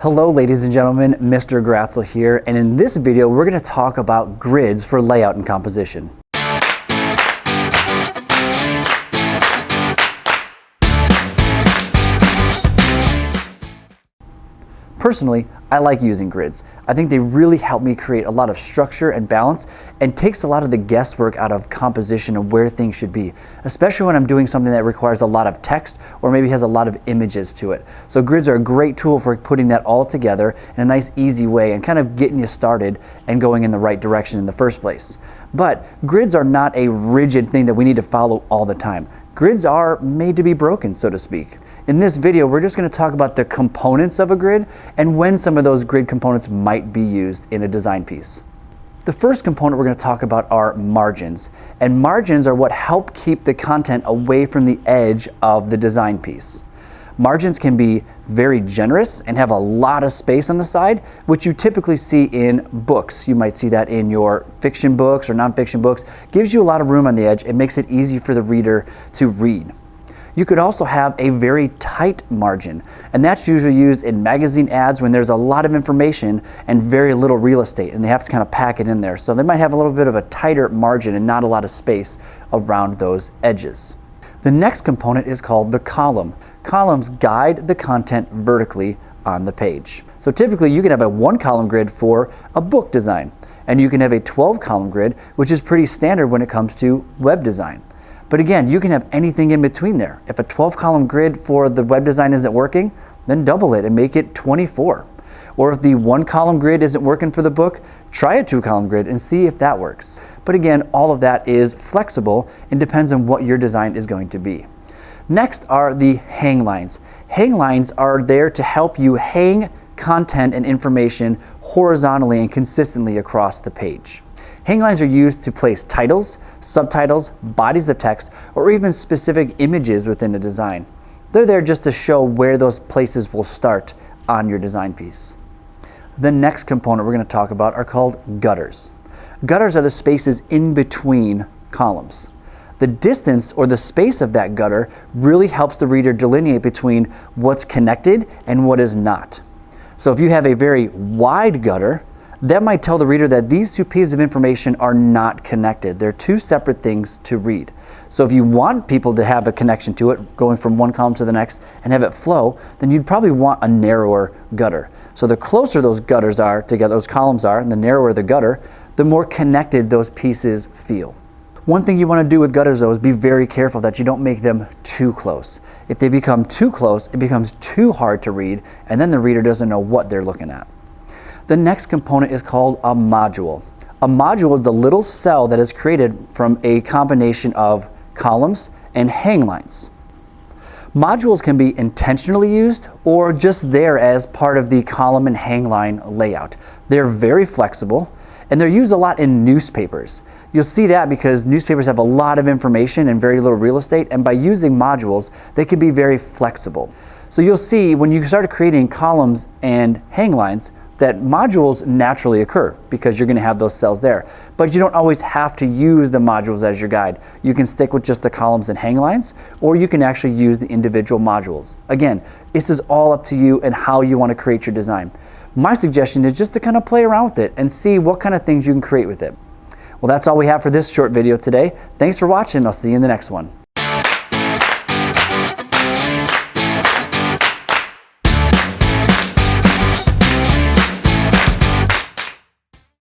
Hello ladies and gentlemen, Mr. Gratzel here, and in this video we're going to talk about grids for layout and composition. Personally, I like using grids. I think they really help me create a lot of structure and balance and takes a lot of the guesswork out of composition and where things should be, especially when I'm doing something that requires a lot of text or maybe has a lot of images to it. So grids are a great tool for putting that all together in a nice easy way and kind of getting you started and going in the right direction in the first place. But grids are not a rigid thing that we need to follow all the time. Grids are made to be broken, so to speak. In this video, we're just going to talk about the components of a grid and when some of those grid components might be used in a design piece. The first component we're going to talk about are margins. And margins are what help keep the content away from the edge of the design piece. Margins can be very generous and have a lot of space on the side, which you typically see in books. You might see that in your fiction books or nonfiction books. Gives you a lot of room on the edge. It makes it easy for the reader to read. You could also have a very tight margin, and that's usually used in magazine ads when there's a lot of information and very little real estate, and they have to kind of pack it in there. So they might have a little bit of a tighter margin and not a lot of space around those edges. The next component is called the column. Columns guide the content vertically on the page. So typically you can have a 1-column grid for a book design, and you can have a 12-column grid, which is pretty standard when it comes to web design. But again, you can have anything in between there. If a 12-column grid for the web design isn't working, then double it and make it 24. Or if the 1-column grid isn't working for the book, try a 2-column grid and see if that works. But again, all of that is flexible and depends on what your design is going to be. Next are the hang lines. Hang lines are there to help you hang content and information horizontally and consistently across the page. Hang lines are used to place titles, subtitles, bodies of text, or even specific images within a design. They're there just to show where those places will start on your design piece. The next component we're going to talk about are called gutters. Gutters are the spaces in between columns. The distance or the space of that gutter really helps the reader delineate between what's connected and what is not. So if you have a very wide gutter, that might tell the reader that these two pieces of information are not connected. They're two separate things to read. So if you want people to have a connection to it, going from one column to the next and have it flow, then you'd probably want a narrower gutter. So the closer those gutters are together, those columns are, and the narrower the gutter, the more connected those pieces feel. One thing you want to do with gutters though is be very careful that you don't make them too close. If they become too close, it becomes too hard to read, and then the reader doesn't know what they're looking at. The next component is called a module. A module is the little cell that is created from a combination of columns and hang lines. Modules can be intentionally used or just there as part of the column and hang line layout. They're very flexible and they're used a lot in newspapers. You'll see that because newspapers have a lot of information and very little real estate, and by using modules, they can be very flexible. So you'll see when you start creating columns and hang lines, that modules naturally occur because you're going to have those cells there. But you don't always have to use the modules as your guide. You can stick with just the columns and hang lines, or you can actually use the individual modules. Again, this is all up to you and how you want to create your design. My suggestion is just to kind of play around with it and see what kind of things you can create with it. Well, that's all we have for this short video today. Thanks for watching. I'll see you in the next one.